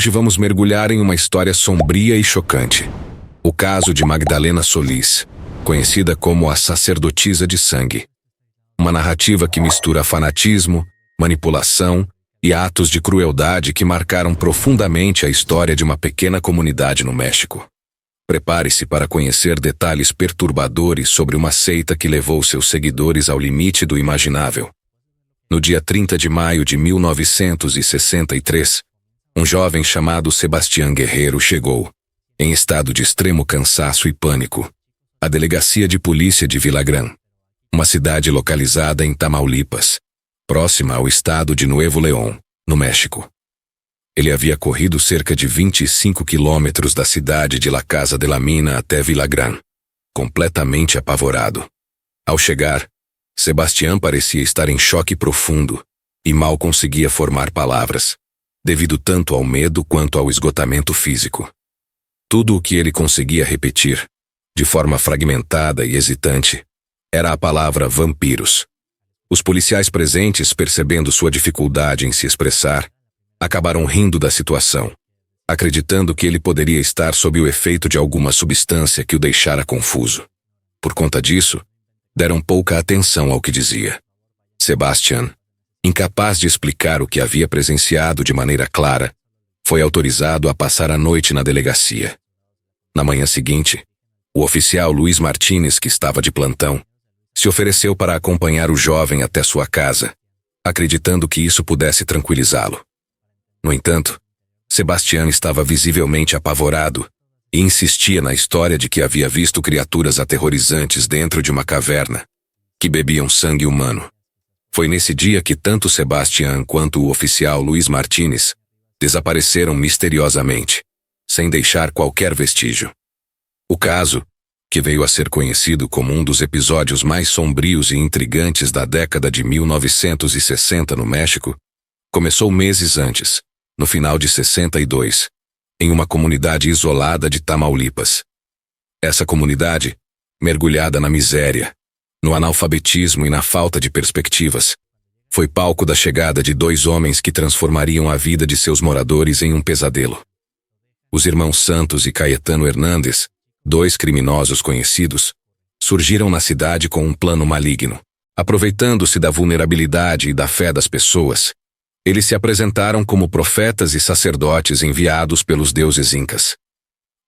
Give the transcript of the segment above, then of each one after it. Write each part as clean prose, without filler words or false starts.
Hoje vamos mergulhar em uma história sombria e chocante. O caso de Magdalena Solis, conhecida como a sacerdotisa de sangue. Uma narrativa que mistura fanatismo, manipulação e atos de crueldade que marcaram profundamente a história de uma pequena comunidade no México. Prepare-se para conhecer detalhes perturbadores sobre uma seita que levou seus seguidores ao limite do imaginável. No dia 30 de maio de 1963, um jovem chamado Sebastián Guerrero chegou, em estado de extremo cansaço e pânico, à delegacia de polícia de Villagrán, uma cidade localizada em Tamaulipas, próxima ao estado de Nuevo León, no México. Ele havia corrido cerca de 25 quilômetros da cidade de La Casa de la Mina até Villagrán, completamente apavorado. Ao chegar, Sebastián parecia estar em choque profundo e mal conseguia formar palavras, devido tanto ao medo quanto ao esgotamento físico. Tudo o que ele conseguia repetir, de forma fragmentada e hesitante, era a palavra vampiros. Os policiais presentes, percebendo sua dificuldade em se expressar, acabaram rindo da situação, acreditando que ele poderia estar sob o efeito de alguma substância que o deixara confuso. Por conta disso, deram pouca atenção ao que dizia. Sebastián, incapaz de explicar o que havia presenciado de maneira clara, foi autorizado a passar a noite na delegacia. Na manhã seguinte, o oficial Luiz Martínez, que estava de plantão, se ofereceu para acompanhar o jovem até sua casa, acreditando que isso pudesse tranquilizá-lo. No entanto, Sebastián estava visivelmente apavorado e insistia na história de que havia visto criaturas aterrorizantes dentro de uma caverna, que bebiam sangue humano. Foi nesse dia que tanto Sebastián quanto o oficial Luiz Martínez desapareceram misteriosamente, sem deixar qualquer vestígio. O caso, que veio a ser conhecido como um dos episódios mais sombrios e intrigantes da década de 1960 no México, começou meses antes, no final de 62, em uma comunidade isolada de Tamaulipas. Essa comunidade, mergulhada na miséria, no analfabetismo e na falta de perspectivas, foi palco da chegada de dois homens que transformariam a vida de seus moradores em um pesadelo. Os irmãos Santos e Caetano Hernández, dois criminosos conhecidos, surgiram na cidade com um plano maligno. Aproveitando-se da vulnerabilidade e da fé das pessoas, eles se apresentaram como profetas e sacerdotes enviados pelos deuses incas.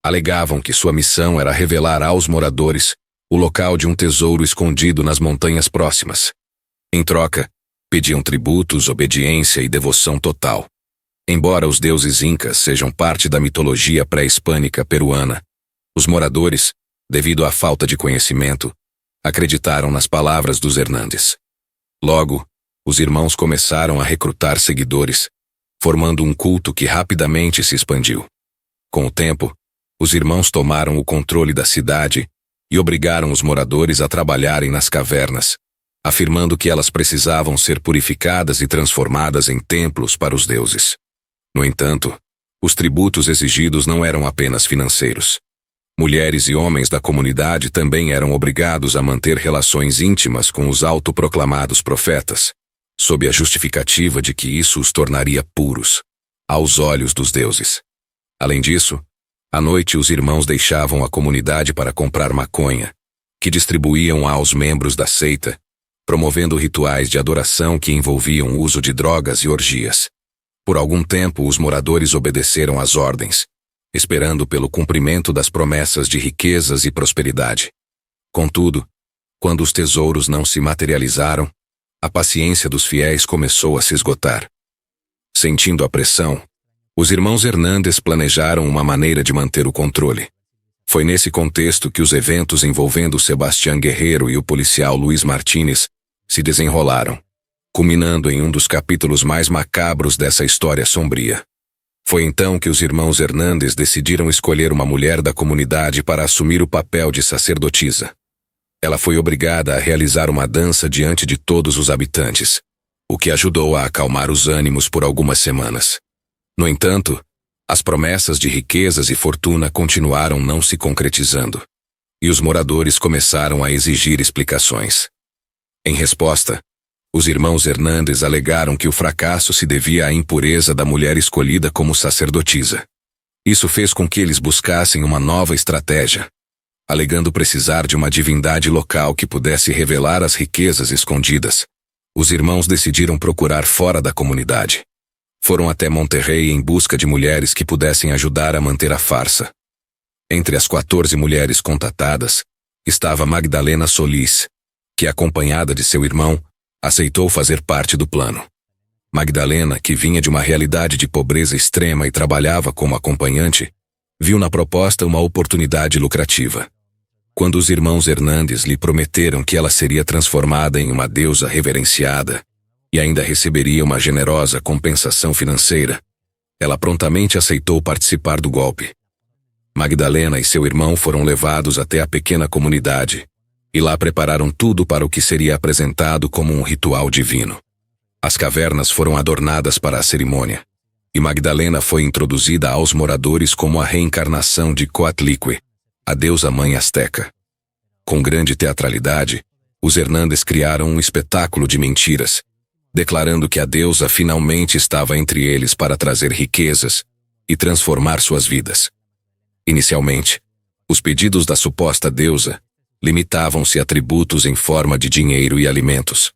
Alegavam que sua missão era revelar aos moradores o local de um tesouro escondido nas montanhas próximas. Em troca, pediam tributos, obediência e devoção total. Embora os deuses incas sejam parte da mitologia pré-hispânica peruana, os moradores, devido à falta de conhecimento, acreditaram nas palavras dos Hernández. Logo, os irmãos começaram a recrutar seguidores, formando um culto que rapidamente se expandiu. Com o tempo, os irmãos tomaram o controle da cidade e obrigaram os moradores a trabalharem nas cavernas, afirmando que elas precisavam ser purificadas e transformadas em templos para os deuses. No entanto, os tributos exigidos não eram apenas financeiros. Mulheres e homens da comunidade também eram obrigados a manter relações íntimas com os autoproclamados profetas, sob a justificativa de que isso os tornaria puros, aos olhos dos deuses. Além disso, à noite os irmãos deixavam a comunidade para comprar maconha, que distribuíam aos membros da seita, promovendo rituais de adoração que envolviam o uso de drogas e orgias. Por algum tempo os moradores obedeceram às ordens, esperando pelo cumprimento das promessas de riquezas e prosperidade. Contudo, quando os tesouros não se materializaram, a paciência dos fiéis começou a se esgotar. Sentindo a pressão, os irmãos Hernández planejaram uma maneira de manter o controle. Foi nesse contexto que os eventos envolvendo Sebastián Guerrero e o policial Luiz Martínez se desenrolaram, culminando em um dos capítulos mais macabros dessa história sombria. Foi então que os irmãos Hernández decidiram escolher uma mulher da comunidade para assumir o papel de sacerdotisa. Ela foi obrigada a realizar uma dança diante de todos os habitantes, o que ajudou a acalmar os ânimos por algumas semanas. No entanto, as promessas de riquezas e fortuna continuaram não se concretizando, e os moradores começaram a exigir explicações. Em resposta, Os irmãos Hernández alegaram que o fracasso se devia à impureza da mulher escolhida como sacerdotisa. Isso fez com que eles buscassem uma nova estratégia, alegando precisar de uma divindade local que pudesse revelar as riquezas escondidas. Os irmãos decidiram procurar fora da comunidade. Foram até Monterrey em busca de mulheres que pudessem ajudar a manter a farsa. Entre as 14 mulheres contatadas, estava Magdalena Solis, que, acompanhada de seu irmão, aceitou fazer parte do plano. Magdalena, que vinha de uma realidade de pobreza extrema e trabalhava como acompanhante, viu na proposta uma oportunidade lucrativa. Quando os irmãos Hernández lhe prometeram que ela seria transformada em uma deusa reverenciada e ainda receberia uma generosa compensação financeira, ela prontamente aceitou participar do golpe. Magdalena e seu irmão foram levados até a pequena comunidade e lá prepararam tudo para o que seria apresentado como um ritual divino. As cavernas foram adornadas para a cerimônia, e Magdalena foi introduzida aos moradores como a reencarnação de Coatlicue, a deusa mãe asteca. Com grande teatralidade, os Hernández criaram um espetáculo de mentiras, declarando que a deusa finalmente estava entre eles para trazer riquezas e transformar suas vidas. Inicialmente, os pedidos da suposta deusa limitavam-se a tributos em forma de dinheiro e alimentos.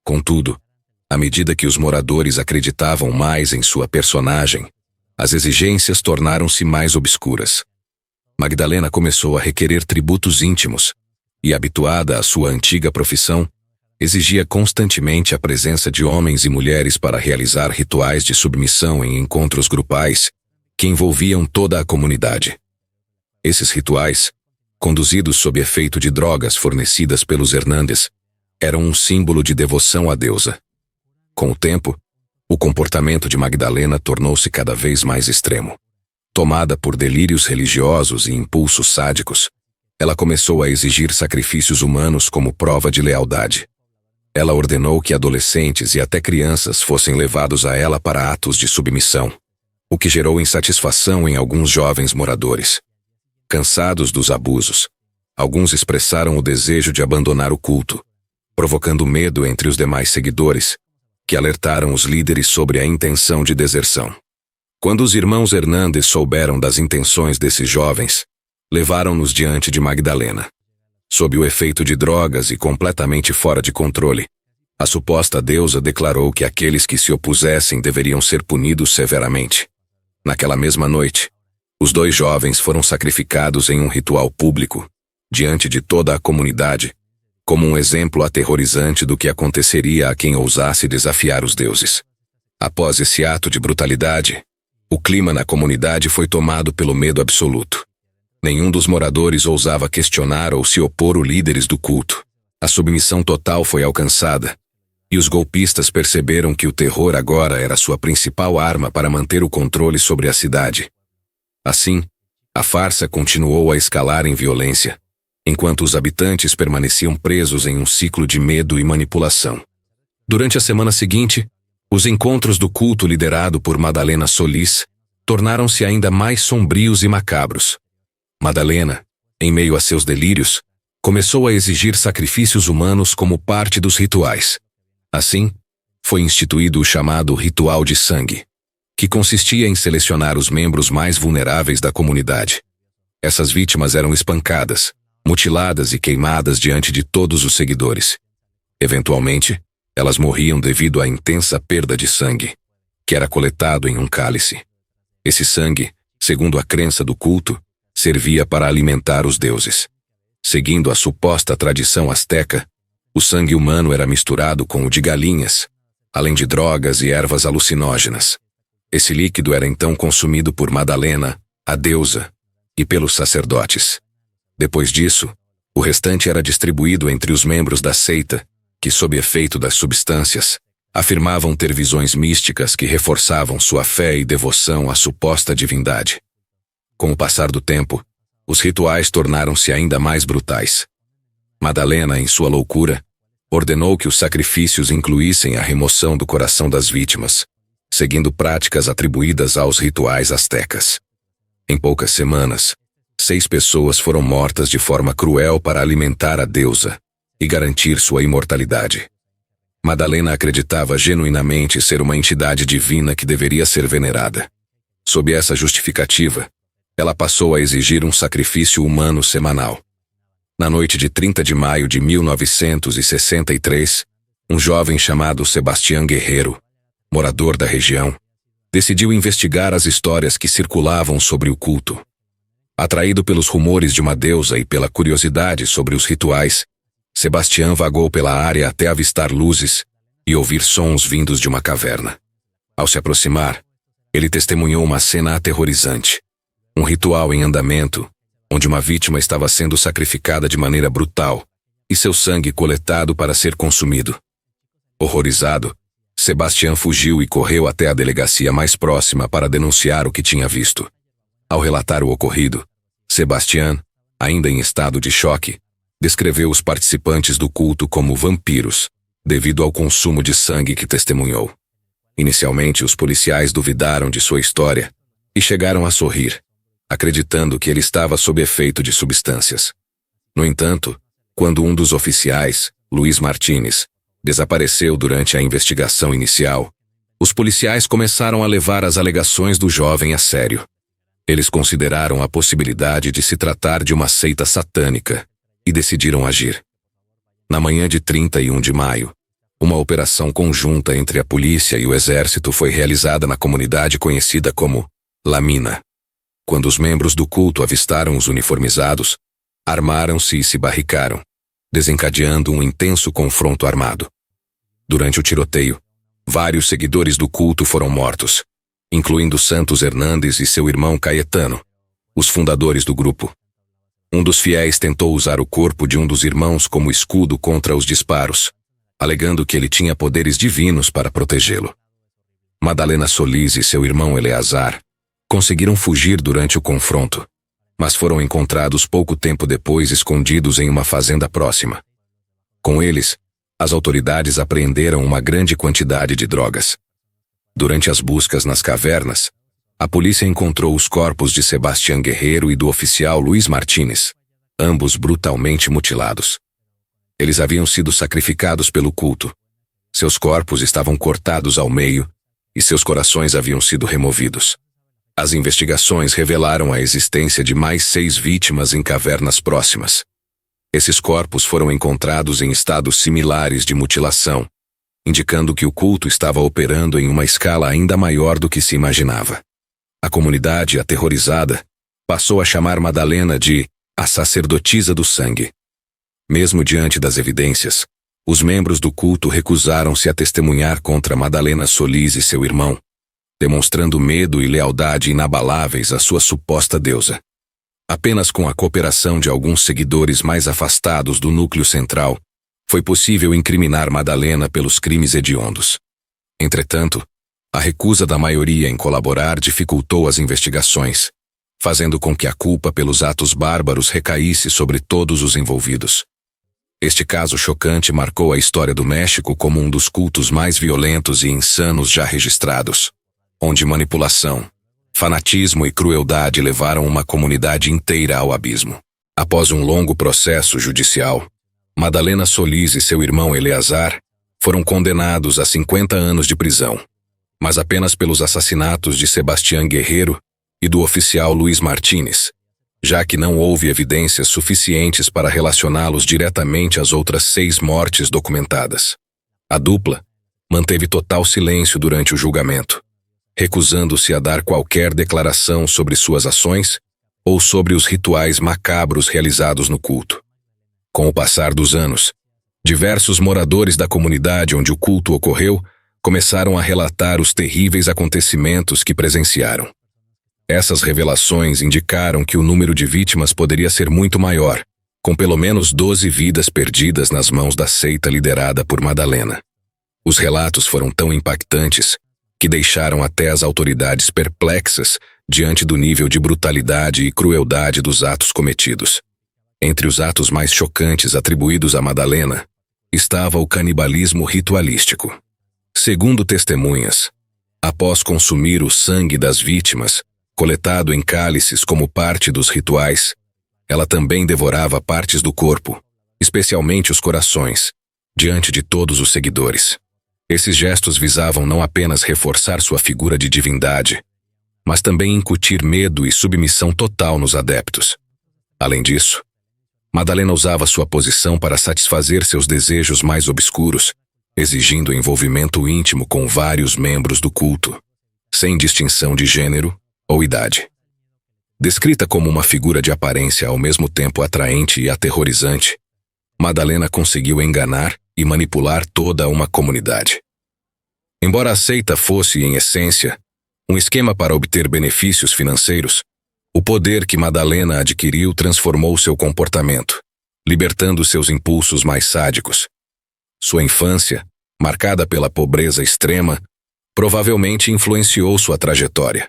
Contudo, à medida que os moradores acreditavam mais em sua personagem, as exigências tornaram-se mais obscuras. Magdalena começou a requerer tributos íntimos e, habituada à sua antiga profissão, exigia constantemente a presença de homens e mulheres para realizar rituais de submissão em encontros grupais que envolviam toda a comunidade. Esses rituais, conduzidos sob efeito de drogas fornecidas pelos Hernández, eram um símbolo de devoção à deusa. Com o tempo, o comportamento de Magdalena tornou-se cada vez mais extremo. Tomada por delírios religiosos e impulsos sádicos, ela começou a exigir sacrifícios humanos como prova de lealdade. Ela ordenou que adolescentes e até crianças fossem levados a ela para atos de submissão, o que gerou insatisfação em alguns jovens moradores. Cansados dos abusos, alguns expressaram o desejo de abandonar o culto, provocando medo entre os demais seguidores, que alertaram os líderes sobre a intenção de deserção. Quando os irmãos Hernández souberam das intenções desses jovens, levaram-nos diante de Magdalena. Sob o efeito de drogas e completamente fora de controle, a suposta deusa declarou que aqueles que se opusessem deveriam ser punidos severamente. Naquela mesma noite, os 2 jovens foram sacrificados em um ritual público, diante de toda a comunidade, como um exemplo aterrorizante do que aconteceria a quem ousasse desafiar os deuses. Após esse ato de brutalidade, o clima na comunidade foi tomado pelo medo absoluto. Nenhum dos moradores ousava questionar ou se opor aos líderes do culto. A submissão total foi alcançada, e os golpistas perceberam que o terror agora era sua principal arma para manter o controle sobre a cidade. Assim, a farsa continuou a escalar em violência, enquanto os habitantes permaneciam presos em um ciclo de medo e manipulação. Durante a semana seguinte, os encontros do culto liderado por Magdalena Solis tornaram-se ainda mais sombrios e macabros. Magdalena, em meio a seus delírios, começou a exigir sacrifícios humanos como parte dos rituais. Assim, foi instituído o chamado ritual de sangue, que consistia em selecionar os membros mais vulneráveis da comunidade. Essas vítimas eram espancadas, mutiladas e queimadas diante de todos os seguidores. Eventualmente, elas morriam devido à intensa perda de sangue, que era coletado em um cálice. Esse sangue, segundo a crença do culto, servia para alimentar os deuses. Seguindo a suposta tradição asteca, o sangue humano era misturado com o de galinhas, além de drogas e ervas alucinógenas. Esse líquido era então consumido por Magdalena, a deusa, e pelos sacerdotes. Depois disso, o restante era distribuído entre os membros da seita, que, sob efeito das substâncias, afirmavam ter visões místicas que reforçavam sua fé e devoção à suposta divindade. Com o passar do tempo, os rituais tornaram-se ainda mais brutais. Magdalena, em sua loucura, ordenou que os sacrifícios incluíssem a remoção do coração das vítimas, seguindo práticas atribuídas aos rituais astecas. Em poucas semanas, 6 pessoas foram mortas de forma cruel para alimentar a deusa e garantir sua imortalidade. Madalena acreditava genuinamente ser uma entidade divina que deveria ser venerada. Sob essa justificativa, ela passou a exigir um sacrifício humano semanal. Na noite de 30 de maio de 1963, um jovem chamado Sebastián Guerreiro, morador da região, decidiu investigar as histórias que circulavam sobre o culto. Atraído pelos rumores de uma deusa e pela curiosidade sobre os rituais, Sebastián vagou pela área até avistar luzes e ouvir sons vindos de uma caverna. Ao se aproximar, ele testemunhou uma cena aterrorizante. Um ritual em andamento, onde uma vítima estava sendo sacrificada de maneira brutal e seu sangue coletado para ser consumido. Horrorizado, Sebastián fugiu e correu até a delegacia mais próxima para denunciar o que tinha visto. Ao relatar o ocorrido, Sebastián, ainda em estado de choque, descreveu os participantes do culto como vampiros, devido ao consumo de sangue que testemunhou. Inicialmente, os policiais duvidaram de sua história e chegaram a sorrir, acreditando que ele estava sob efeito de substâncias. No entanto, quando um dos oficiais, Luiz Martínez, desapareceu durante a investigação inicial, os policiais começaram a levar as alegações do jovem a sério. Eles consideraram a possibilidade de se tratar de uma seita satânica e decidiram agir. Na manhã de 31 de maio, uma operação conjunta entre a polícia e o exército foi realizada na comunidade conhecida como La Mina. Quando os membros do culto avistaram os uniformizados, armaram-se e se barricaram, desencadeando um intenso confronto armado. Durante o tiroteio, vários seguidores do culto foram mortos, incluindo Santos Hernandes e seu irmão Caetano, os fundadores do grupo. Um dos fiéis tentou usar o corpo de um dos irmãos como escudo contra os disparos, alegando que ele tinha poderes divinos para protegê-lo. Madalena Solis e seu irmão Eleazar conseguiram fugir durante o confronto, mas foram encontrados pouco tempo depois escondidos em uma fazenda próxima. Com eles, as autoridades apreenderam uma grande quantidade de drogas. Durante as buscas nas cavernas, a polícia encontrou os corpos de Sebastián Guerreiro e do oficial Luiz Martínez, ambos brutalmente mutilados. Eles haviam sido sacrificados pelo culto. Seus corpos estavam cortados ao meio e seus corações haviam sido removidos. As investigações revelaram a existência de mais 6 vítimas em cavernas próximas. Esses corpos foram encontrados em estados similares de mutilação, indicando que o culto estava operando em uma escala ainda maior do que se imaginava. A comunidade, aterrorizada, passou a chamar Madalena de a sacerdotisa do sangue. Mesmo diante das evidências, os membros do culto recusaram-se a testemunhar contra Madalena Solis e seu irmão, demonstrando medo e lealdade inabaláveis à sua suposta deusa. Apenas com a cooperação de alguns seguidores mais afastados do núcleo central, foi possível incriminar Madalena pelos crimes hediondos. Entretanto, a recusa da maioria em colaborar dificultou as investigações, fazendo com que a culpa pelos atos bárbaros recaísse sobre todos os envolvidos. Este caso chocante marcou a história do México como um dos cultos mais violentos e insanos já registrados, onde manipulação, fanatismo e crueldade levaram uma comunidade inteira ao abismo. Após um longo processo judicial, Madalena Solis e seu irmão Eleazar foram condenados a 50 anos de prisão, mas apenas pelos assassinatos de Sebastián Guerreiro e do oficial Luiz Martínez, já que não houve evidências suficientes para relacioná-los diretamente às outras 6 mortes documentadas. A dupla manteve total silêncio durante o julgamento, recusando-se a dar qualquer declaração sobre suas ações ou sobre os rituais macabros realizados no culto. Com o passar dos anos, diversos moradores da comunidade onde o culto ocorreu começaram a relatar os terríveis acontecimentos que presenciaram. Essas revelações indicaram que o número de vítimas poderia ser muito maior, com pelo menos 12 vidas perdidas nas mãos da seita liderada por Madalena. Os relatos foram tão impactantes que deixaram até as autoridades perplexas diante do nível de brutalidade e crueldade dos atos cometidos. Entre os atos mais chocantes atribuídos a Madalena, estava o canibalismo ritualístico. Segundo testemunhas, após consumir o sangue das vítimas, coletado em cálices como parte dos rituais, ela também devorava partes do corpo, especialmente os corações, diante de todos os seguidores. Esses gestos visavam não apenas reforçar sua figura de divindade, mas também incutir medo e submissão total nos adeptos. Além disso, Madalena usava sua posição para satisfazer seus desejos mais obscuros, exigindo envolvimento íntimo com vários membros do culto, sem distinção de gênero ou idade. Descrita como uma figura de aparência ao mesmo tempo atraente e aterrorizante, Madalena conseguiu enganar e manipular toda uma comunidade. Embora a seita fosse, em essência, um esquema para obter benefícios financeiros, o poder que Madalena adquiriu transformou seu comportamento, libertando seus impulsos mais sádicos. Sua infância, marcada pela pobreza extrema, provavelmente influenciou sua trajetória.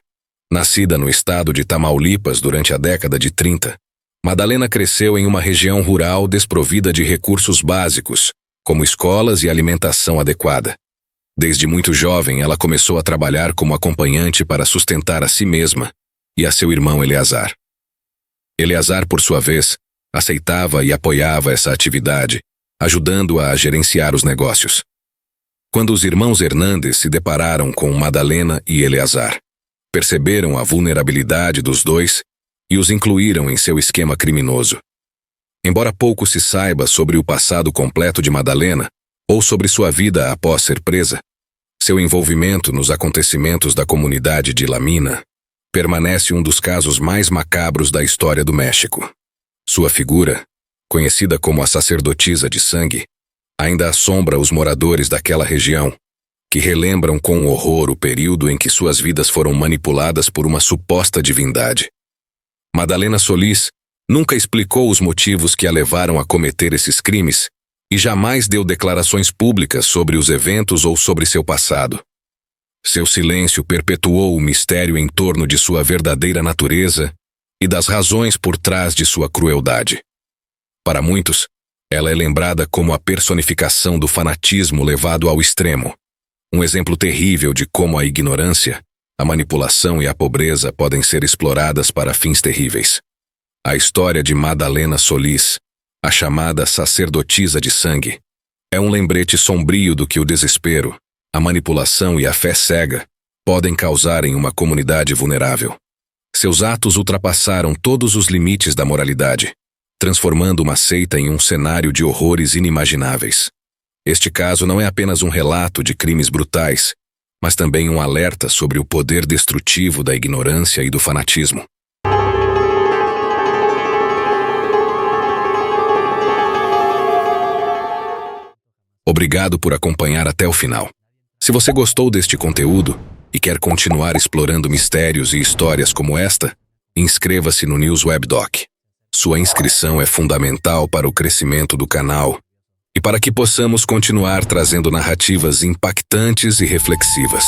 Nascida no estado de Tamaulipas durante a década de 30, Madalena cresceu em uma região rural desprovida de recursos básicos, como escolas e alimentação adequada. Desde muito jovem, ela começou a trabalhar como acompanhante para sustentar a si mesma e a seu irmão Eleazar. Eleazar, por sua vez, aceitava e apoiava essa atividade, ajudando-a a gerenciar os negócios. Quando os irmãos Hernandes se depararam com Madalena e Eleazar, perceberam a vulnerabilidade dos dois e os incluíram em seu esquema criminoso. Embora pouco se saiba sobre o passado completo de Madalena ou sobre sua vida após ser presa, seu envolvimento nos acontecimentos da comunidade de La Mina permanece um dos casos mais macabros da história do México. Sua figura, conhecida como a sacerdotisa de sangue, ainda assombra os moradores daquela região, que relembram com horror o período em que suas vidas foram manipuladas por uma suposta divindade. Madalena Solís nunca explicou os motivos que a levaram a cometer esses crimes e jamais deu declarações públicas sobre os eventos ou sobre seu passado. Seu silêncio perpetuou o mistério em torno de sua verdadeira natureza e das razões por trás de sua crueldade. Para muitos, ela é lembrada como a personificação do fanatismo levado ao extremo, um exemplo terrível de como a ignorância, a manipulação e a pobreza podem ser exploradas para fins terríveis. A história de Madalena Solís, a chamada sacerdotisa de sangue, é um lembrete sombrio do que o desespero, a manipulação e a fé cega podem causar em uma comunidade vulnerável. Seus atos ultrapassaram todos os limites da moralidade, transformando uma seita em um cenário de horrores inimagináveis. Este caso não é apenas um relato de crimes brutais, mas também um alerta sobre o poder destrutivo da ignorância e do fanatismo. Obrigado por acompanhar até o final. Se você gostou deste conteúdo e quer continuar explorando mistérios e histórias como esta, inscreva-se no News Web Doc. Sua inscrição é fundamental para o crescimento do canal e para que possamos continuar trazendo narrativas impactantes e reflexivas.